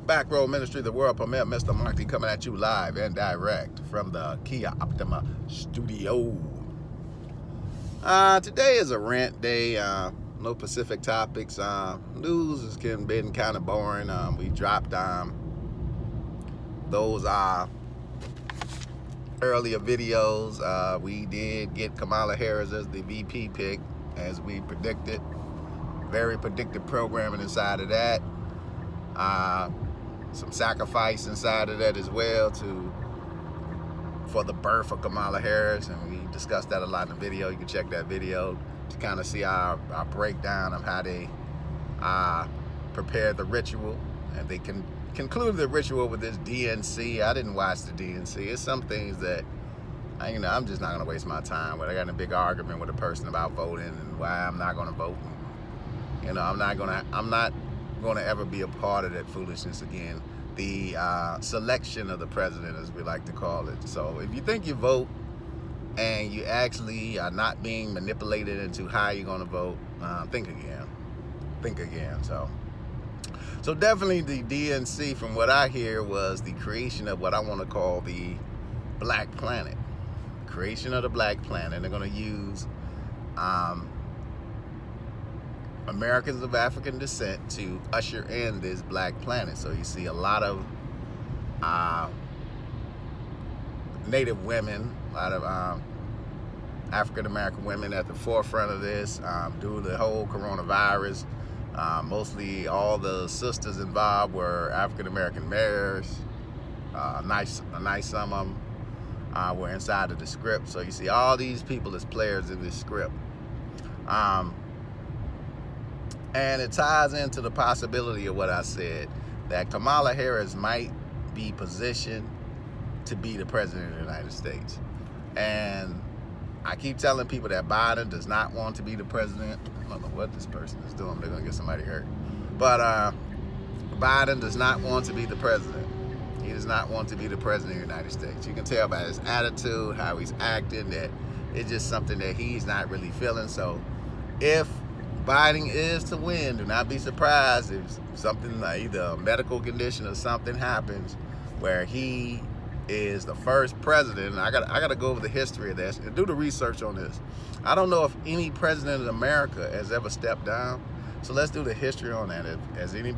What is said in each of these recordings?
Back Row Ministry, the world premiere, Mr. Mahdi coming at you live and direct from the Kia Optima studio. Today is a rant day. No Pacific topics. News has been kind of boring. We dropped those earlier videos. We did get Kamala Harris as the VP pick, as we predicted. Very predictive programming inside of that. Some sacrifice inside of that as well for the birth of Kamala Harris, and we discussed that a lot in the video. You can check that video to kind of see our breakdown of how they prepared the ritual, and they concluded the ritual with this DNC. I didn't watch the DNC. It's some things that I'm just not gonna waste my time with. I got in a big argument with a person about voting and why I'm not gonna vote. I'm not gonna ever be a part of that foolishness again. The selection of the president, as we like to call it. So if you think you vote and you actually are not being manipulated into how you're gonna vote, think again. So definitely the DNC, from what I hear, was the creation of what I want to call the Black Planet. Creation of the Black Planet. They're gonna use Americans of African descent to usher in this Black Planet. So you see a lot of Native women, a lot of African American women at the forefront of this due to the whole coronavirus. Mostly all the sisters involved were African American mayors. A nice some of them were inside of the script. So you see all these people as players in this script. And it ties into the possibility of what I said, that Kamala Harris might be positioned to be the president of the United States. And I keep telling people that Biden does not want to be the president. I don't know what this person is doing. They're going to get somebody hurt. But Biden does not want to be the president. He does not want to be the president of the United States. You can tell by his attitude, how he's acting, that it's just something that he's not really feeling. So if Biden is to win, do not be surprised if something like either a medical condition or something happens where he is the first president. And I gotta go over the history of this and do the research on this. I don't know if any president in America has ever stepped down. So let's do the history on that. Has any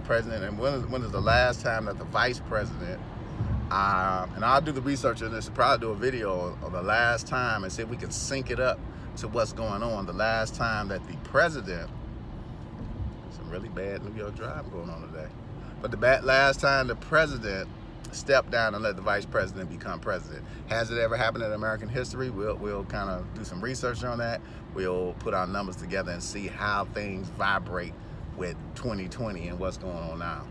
president, and when is the last time that the vice president, and I'll do the research on this, and probably do a video of the last time and see if we can sync it up to what's going on. The last time that the president, some really bad New York drive going on today, but the last time the president stepped down and let the vice president become president. Has it ever happened in American history? We'll kind of do some research on that. We'll put our numbers together and see how things vibrate with 2020 and what's going on now.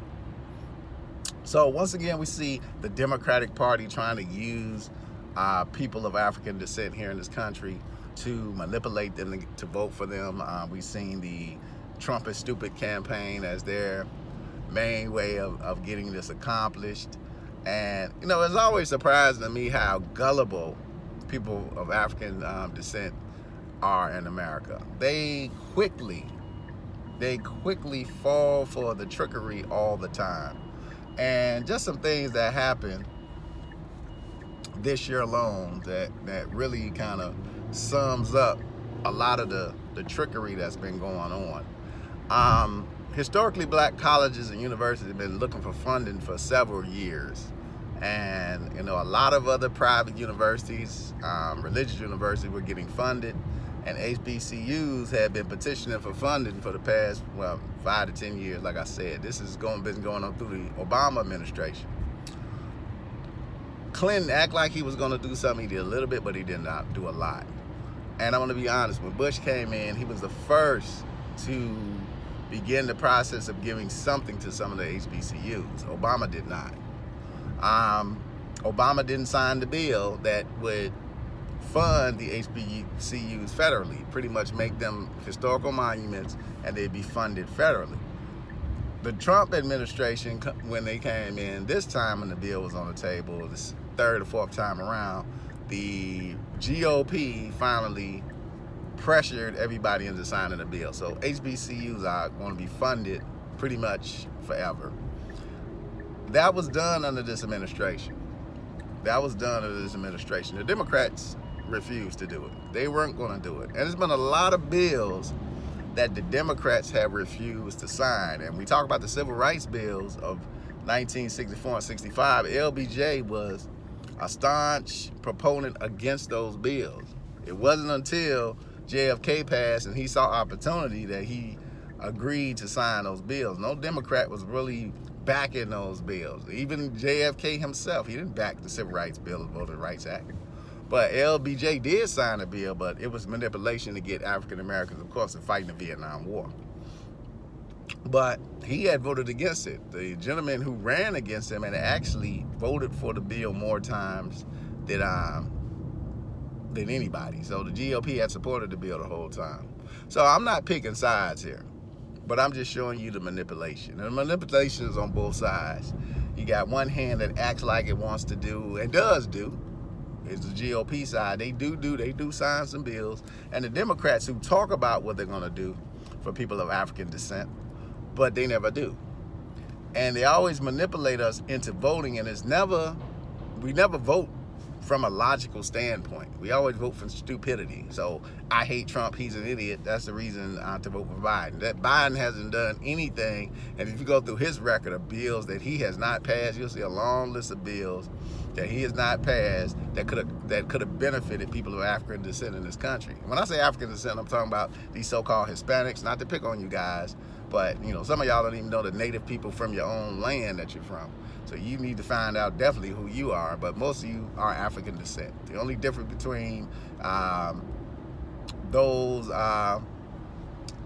So once again, we see the Democratic Party trying to use people of African descent here in this country to manipulate them to vote for them. We've seen the Trump is stupid campaign as their main way of getting this accomplished. And it's always surprising to me how gullible people of African descent are in America. They quickly fall for the trickery all the time. And just some things that happened this year alone that really kind of sums up a lot of the trickery that's been going on. Historically, black colleges and universities have been looking for funding for several years. And, a lot of other private universities, religious universities were getting funded, and HBCUs have been petitioning for funding for the past, 5 to 10 years, like I said. This has been going on through the Obama administration. Clinton acted like he was going to do something. He did a little bit, but he did not do a lot. And I'm going to be honest, when Bush came in, he was the first to begin the process of giving something to some of the HBCUs. Obama did not. Obama didn't sign the bill that would fund the HBCUs federally, pretty much make them historical monuments, and they'd be funded federally. The Trump administration, when they came in this time when the bill was on the table, this third or fourth time around, the GOP finally pressured everybody into signing the bill. So HBCUs are going to be funded pretty much forever. that was done under this administration. That was done under this administration. The Democrats refused to do it. They weren't going to do it. And there's been a lot of bills that the Democrats have refused to sign. And we talk about the civil rights bills of 1964 and 65. LBJ was a staunch proponent against those bills. It wasn't until JFK passed and he saw opportunity that he agreed to sign those bills. No Democrat was really backing those bills. Even JFK himself, he didn't back the Civil Rights Bill or Voting Rights Act. But LBJ did sign a bill, but it was manipulation to get African Americans, of course, to fight in the Vietnam War. But he had voted against it. The gentleman who ran against him and actually voted for the bill more times than anybody. So the GOP had supported the bill the whole time. So I'm not picking sides here, but I'm just showing you the manipulation. And the manipulation is on both sides. You got one hand that acts like it wants to do and does do. It's the GOP side. They do sign some bills. And the Democrats who talk about what they're going to do for people of African descent, but they never do. And they always manipulate us into voting, and we never vote from a logical standpoint. We always vote from stupidity. So I hate Trump, he's an idiot. That's the reason to vote for Biden. That Biden hasn't done anything, and if you go through his record of bills that he has not passed, you'll see a long list of bills that he has not passed that could have benefited people of African descent in this country. When I say African descent, I'm talking about these so-called Hispanics, not to pick on you guys, but some of y'all don't even know the native people from your own land that you're from. So you need to find out definitely who you are, but most of you are African descent. The only difference between those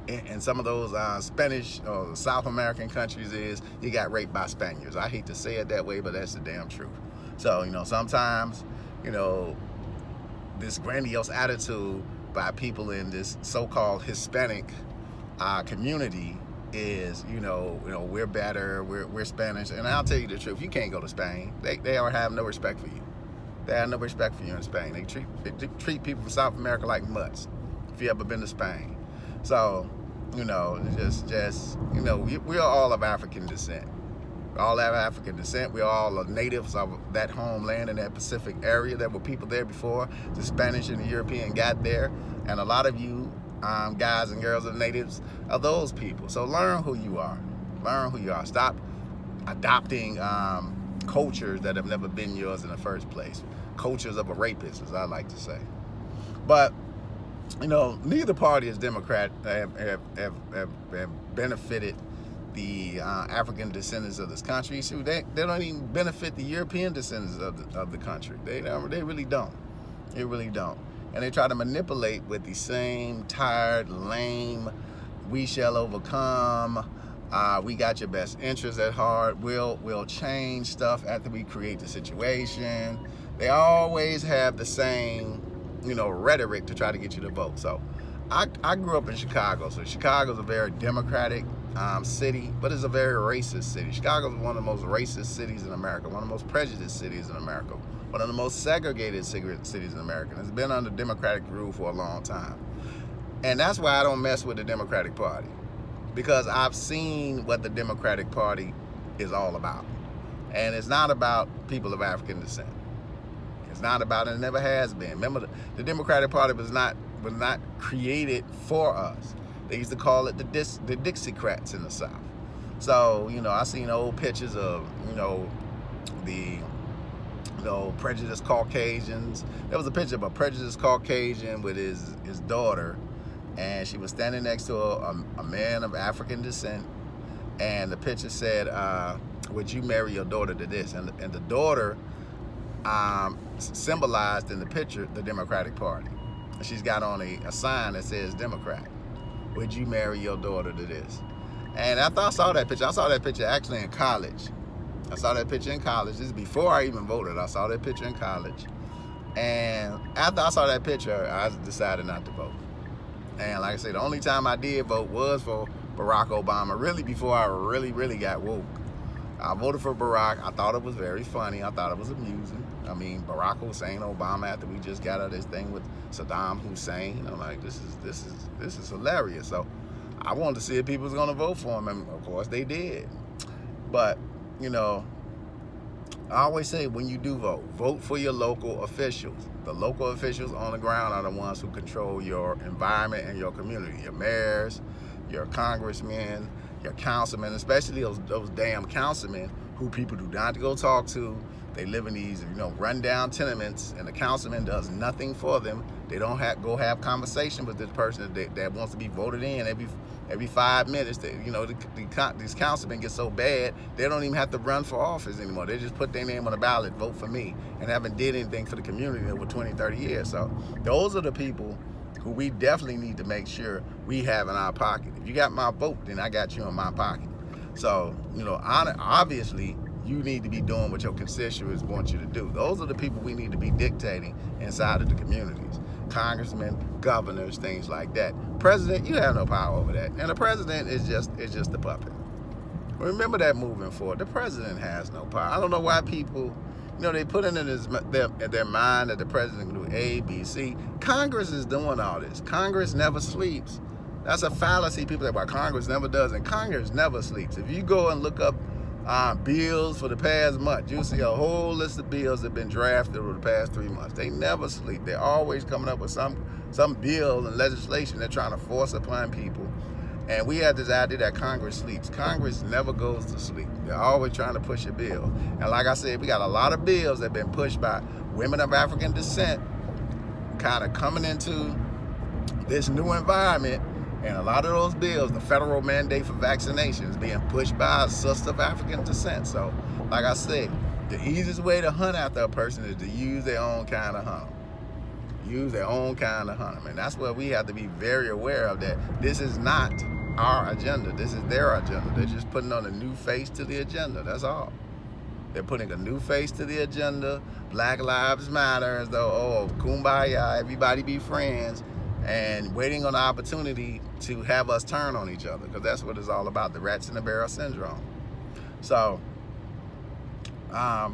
and some of those Spanish or South American countries is you got raped by Spaniards. I hate to say it that way, but that's the damn truth. So, sometimes, this grandiose attitude by people in this so-called Hispanic community is, we're better, we're Spanish. And I'll tell you the truth, you can't go to Spain. They have no respect for you. They have no respect for you in Spain. They treat people from South America like mutts, if you ever been to Spain. So, we're all of African descent. We all have African descent. We all are natives of that homeland in that Pacific area. There were people there before the Spanish and the European got there. And a lot of you guys and girls are natives of those people. So learn who you are. Learn who you are. Stop adopting cultures that have never been yours in the first place. Cultures of a rapist, as I like to say. But, neither party is Democrat have benefited the African descendants of this country. So they don't even benefit the European descendants of the country. They really don't. They really don't. And they try to manipulate with the same tired, lame, we shall overcome, we got your best interests at heart, we'll change stuff after we create the situation. They always have the same, rhetoric to try to get you to vote. So I grew up in Chicago. So Chicago's a very democratic city, but it's a very racist city. Chicago is one of the most racist cities in America, one of the most prejudiced cities in America, one of the most segregated cities in America. It's been under Democratic rule for a long time. And that's why I don't mess with the Democratic Party, because I've seen what the Democratic Party is all about. And it's not about people of African descent. It's not about, and it never has been. Remember, the Democratic Party was not created for us. They used to call it the Dixiecrats in the South. So, I seen old pictures of, the prejudiced Caucasians. There was a picture of a prejudiced Caucasian with his daughter, and she was standing next to a man of African descent, and the picture said, would you marry your daughter to this? And the daughter symbolized in the picture the Democratic Party. And she's got on a sign that says Democrat. Would you marry your daughter to this? And after I saw that picture actually in college. I saw that picture in college. This is before I even voted. I saw that picture in college. And after I saw that picture, I decided not to vote. And like I said, the only time I did vote was for Barack Obama, really before I really got woke. I voted for Barack. I thought it was very funny. I thought it was amusing. I mean, Barack Hussein Obama, after we just got out of this thing with Saddam Hussein, I'm like, this is hilarious. So I wanted to see if people was going to vote for him, and of course they did. But I always say, when you do vote, vote for your local officials. The local officials on the ground are the ones who control your environment and your community. Your mayors, your congressmen, your councilmen, especially those damn councilmen who people do not go talk to. They live in these, rundown tenements, and the councilman does nothing for them. They don't go have conversation with this person that wants to be voted in every 5 minutes. These councilmen get so bad, they don't even have to run for office anymore. They just put their name on the ballot, vote for me, and haven't did anything for the community over 20, 30 years. So those are the people who we definitely need to make sure we have in our pocket. If you got my vote, then I got you in my pocket. So, obviously, you need to be doing what your constituents want you to do. Those are the people we need to be dictating inside of the communities. Congressmen, governors, things like that. President, you have no power over that. And the president is just a puppet. Remember that moving forward. The president has no power. I don't know why people, they put it in their mind that the president can do A, B, C. Congress is doing all this. Congress never sleeps. That's a fallacy. People say, well, Congress never does, and Congress never sleeps. If you go and look up bills for the past month, you'll see a whole list of bills that have been drafted over the past 3 months. They never sleep. They're always coming up with some bill and legislation they're trying to force upon people. And we have this idea that Congress sleeps. Congress never goes to sleep. They're always trying to push a bill. And like I said, we got a lot of bills that have been pushed by women of African descent, kind of coming into this new environment. And a lot of those bills, the federal mandate for vaccinations, being pushed by a sister of African descent. So, like I said, the easiest way to hunt after a person is to use their own kind of hunt. Use their own kind of hunt. And that's where we have to be very aware of that. This is not our agenda. This is their agenda. They're just putting on a new face to the agenda. That's all. They're putting a new face to the agenda. Black Lives Matter, as though, kumbaya, everybody be friends. And waiting on the opportunity to have us turn on each other, because that's what it's all about, the rats in the barrel syndrome. So I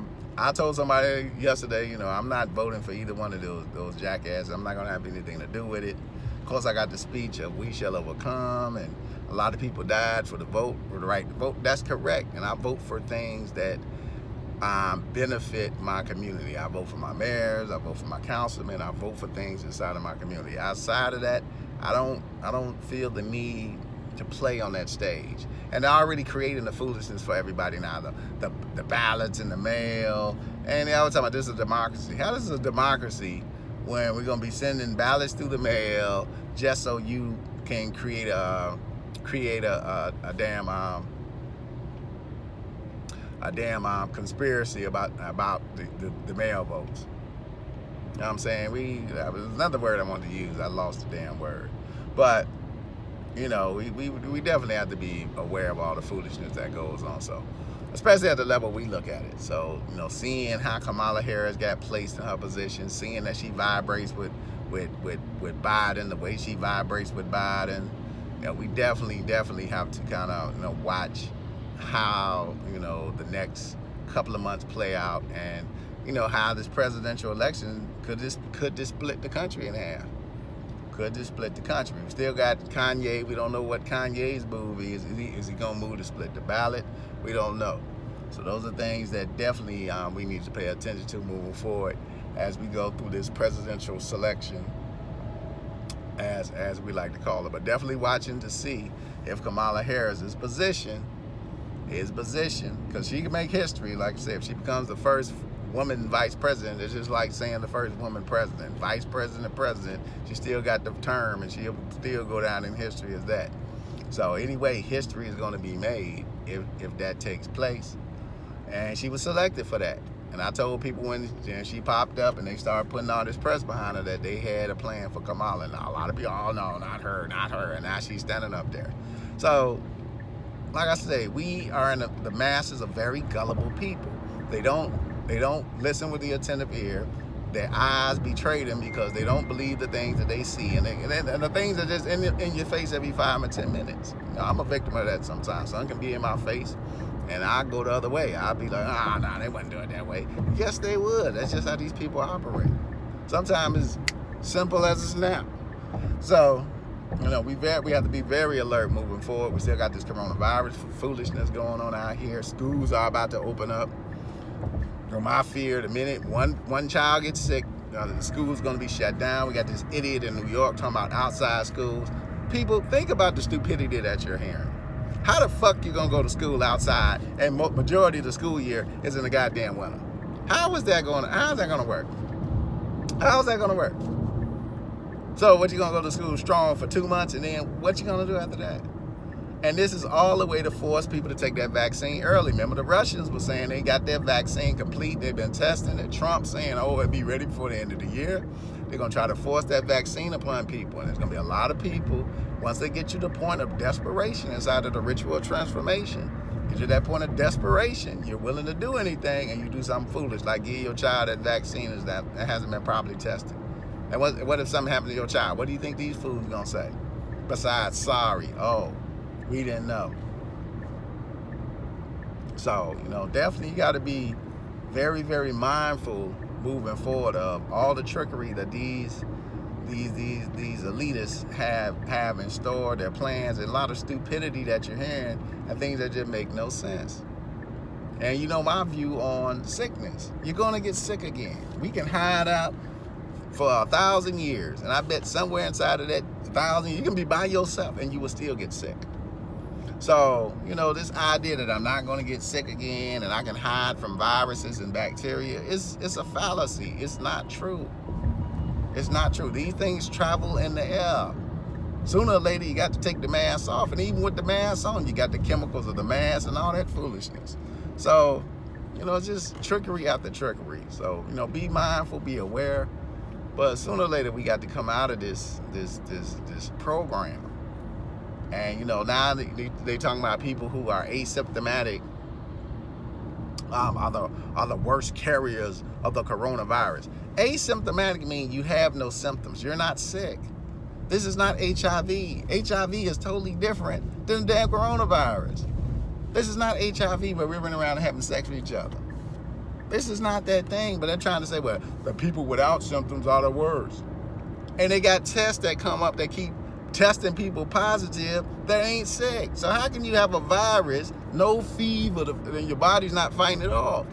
told somebody yesterday, I'm not voting for either one of those jackasses. I'm not going to have anything to do with it. Of course, I got the speech of we shall overcome, and a lot of people died for the vote, for the right to vote. That's correct, and I vote for things that benefit my community. I vote for my mayors, I vote for my councilmen, I vote for things inside of my community. Outside of that, I don't feel the need to play on that stage. And they're already creating the foolishness for everybody now. The ballots in the mail, and they're always talking about this is a democracy. How is this a democracy when we're gonna be sending ballots through the mail just so you can create a damn conspiracy about the mail votes? You know what I'm saying? That was another word I wanted to use. I lost the damn word. But, we definitely have to be aware of all the foolishness that goes on. So, especially at the level we look at it. So, seeing how Kamala Harris got placed in her position, seeing that she vibrates with Biden, the way she vibrates with Biden, we definitely have to kind of, watch how the next couple of months play out, and how this presidential election could this split the country in half. Could this split the country? We still got Kanye. We don't know what Kanye's move is. Is he gonna move to split the ballot? We don't know. So those are things that definitely we need to pay attention to moving forward as we go through this presidential selection, as we like to call it. But definitely watching to see if Kamala Harris's position, because she can make history. Like I said, if she becomes the first woman vice president, it's just like saying the first woman president. Vice president, president, she still got the term, and she'll still go down in history as that. So anyway, history is going to be made if that takes place. And she was selected for that. And I told people when she popped up and they started putting all this press behind her that they had a plan for Kamala. And a lot of people, oh no, not her. And now she's standing up there. So, like I say, we are in the masses of very gullible people. They don't listen with the attentive ear. Their eyes betray them because they don't believe the things that they see, and the things that just in your face every 5 or 10 minutes. I'm a victim of that sometimes. Something can be in my face, and I go the other way. I'll be like, nah, they wouldn't do it that way. Yes, they would. That's just how these people operate. Sometimes it's simple as a snap. So, we have to be very alert moving forward. We still got this coronavirus foolishness going on out here. Schools are about to open up. My fear, the minute one child gets sick, the school's going to be shut down. We got this idiot in New York talking about outside schools. People, think about the stupidity that you're hearing. How the fuck you going to go to school outside and majority of the school year is in the goddamn winter? How's that going to work? How's that going to work? So what, you going to go to school strong for 2 months, and then what you going to do after that? And this is all the way to force people to take that vaccine early. Remember, the Russians were saying they got their vaccine complete. They've been testing it. Trump saying, oh, it'll be ready before the end of the year. They're going to try to force that vaccine upon people. And there's going to be a lot of people, once they get you to the point of desperation inside of the ritual transformation, get you to that point of desperation, you're willing to do anything, and you do something foolish, like give your child that vaccine that hasn't been properly tested. And what if something happened to your child? What do you think these fools are going to say? Besides, sorry, oh, we didn't know. So, definitely you got to be very, very mindful moving forward of all the trickery that these elitists have in store, their plans, and a lot of stupidity that you're hearing, and things that just make no sense. And my view on sickness. You're going to get sick again. We can hide out for 1,000 years, and I bet somewhere inside of that 1,000, you can be by yourself and you will still get sick. So, this idea that I'm not going to get sick again and I can hide from viruses and bacteria, it's a fallacy. It's not true. It's not true. These things travel in the air. Sooner or later, you got to take the mask off. And even with the mask on, you got the chemicals of the mask and all that foolishness. So, it's just trickery after trickery. So, be mindful, be aware. But sooner or later, we got to come out of this program. And, now they talking about people who are asymptomatic are the worst carriers of the coronavirus. Asymptomatic means you have no symptoms. You're not sick. This is not HIV. HIV is totally different than the damn coronavirus. This is not HIV where we're running around and having sex with each other. This is not that thing, but they're trying to say, well, the people without symptoms are the worst. And they got tests that come up that keep testing people positive that ain't sick. So how can you have a virus, no fever, and your body's not fighting it off?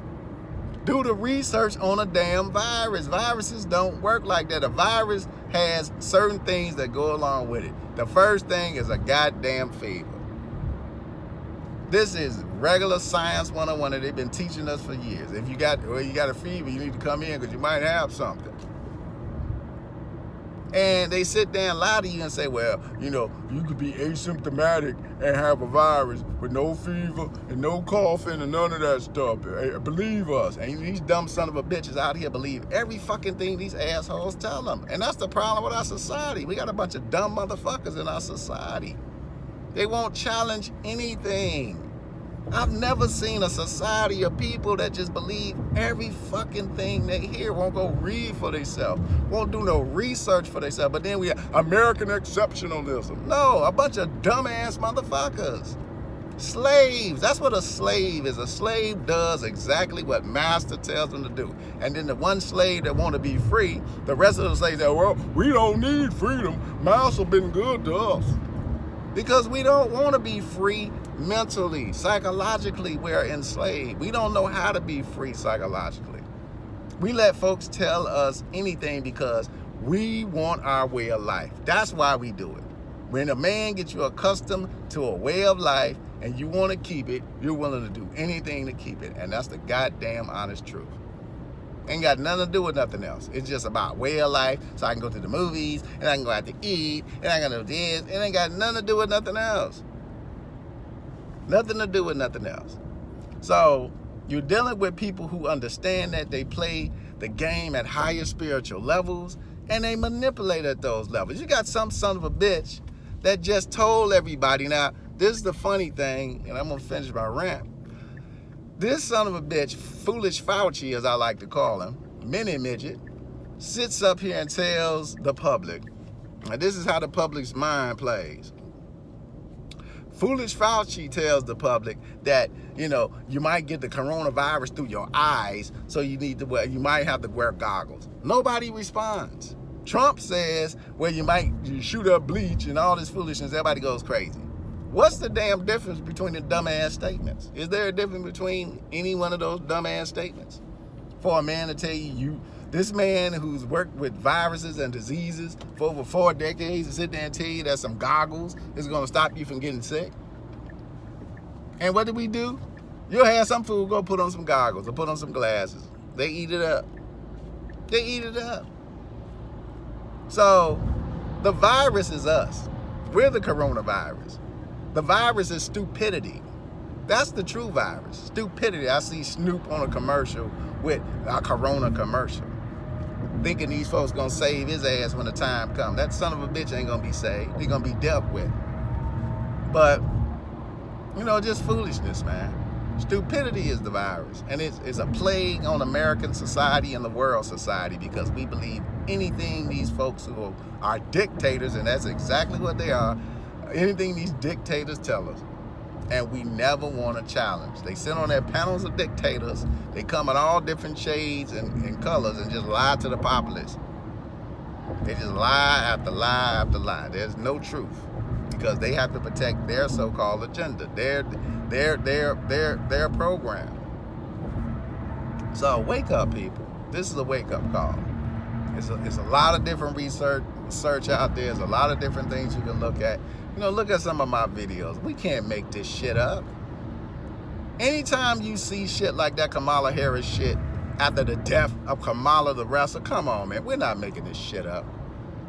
Do the research on a damn virus. Viruses don't work like that. A virus has certain things that go along with it. The first thing is a goddamn fever. This is regular science 101 that they've been teaching us for years. If you got a fever, you need to come in because you might have something. And they sit there and lie to you and say, well, you could be asymptomatic and have a virus with no fever and no coughing and none of that stuff. Believe us. And these dumb son of a bitches out here believe every fucking thing these assholes tell them. And that's the problem with our society. We got a bunch of dumb motherfuckers in our society. They won't challenge anything. I've never seen a society of people that just believe every fucking thing they hear, won't go read for themselves, won't do no research for themselves. But then we have American exceptionalism. No, a bunch of dumbass motherfuckers. Slaves, that's what a slave is. A slave does exactly what master tells them to do. And then the one slave that want to be free, the rest of the slaves say, well, we don't need freedom. Master been good to us. Because we don't want to be free mentally, psychologically, we're enslaved. We don't know how to be free psychologically. We let folks tell us anything because we want our way of life. That's why we do it. When a man gets you accustomed to a way of life and you want to keep it, you're willing to do anything to keep it. And that's the goddamn honest truth. Ain't got nothing to do with nothing else. It's just about way of life, so I can go to the movies, and I can go out to eat, and I can do this. It ain't got nothing to do with nothing else. Nothing to do with nothing else. So you're dealing with people who understand that they play the game at higher spiritual levels, and they manipulate at those levels. You got some son of a bitch that just told everybody. Now, this is the funny thing, and I'm going to finish my rant. This son of a bitch, Foolish Fauci, as I like to call him, mini midget, sits up here and tells the public, and this is how the public's mind plays. Foolish Fauci tells the public that, you might get the coronavirus through your eyes, so you might have to wear goggles. Nobody responds. Trump says, well, you shoot up bleach and all this foolishness, everybody goes crazy. What's the damn difference between the dumbass statements? Is there a difference between any one of those dumbass statements? for a man to tell you, this man who's worked with viruses and diseases for over 4 decades, to sit there and tell you that some goggles is going to stop you from getting sick? And what do? You'll have some fool go put on some goggles or put on some glasses. They eat it up. They eat it up. So the virus is us. We're the coronavirus. The virus is stupidity. That's the true virus. Stupidity. I see Snoop on a commercial with a corona commercial, thinking these folks gonna save his ass when the time comes. That son of a bitch ain't gonna be saved. He's gonna be dealt with. But, you know, just foolishness, man. Stupidity is the virus. And it's a plague on American society and the world society, because we believe anything these folks who are dictators, and that's exactly what they are, anything these dictators tell us. And we never want to challenge. They sit on their panels of dictators. They come in all different shades and colors and just lie to the populace. They just lie after lie after lie. There's no truth, because they have to protect their so-called agenda, their program. So wake up, people. This is a wake-up call. It's a lot of different research out there. There's a lot of different things you can look at. You know, look at some of my videos. We can't make this shit up. Anytime you see shit like that Kamala Harris shit after the death of Kamala the wrestler, come on, man. We're not making this shit up.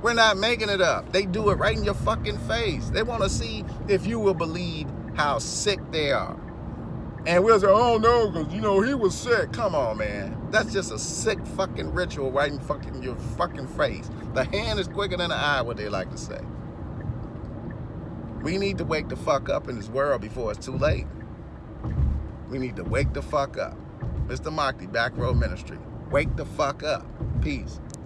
We're not making it up. They do it right in your fucking face. They want to see if you will believe how sick they are. And we'll say, oh no, because, you know, he was sick. Come on, man. That's just a sick fucking ritual right in fucking your fucking face. The hand is quicker than the eye, what they like to say. We need to wake the fuck up in this world before it's too late. We need to wake the fuck up. Mr. Mahdi, Back Row Ministry. Wake the fuck up. Peace.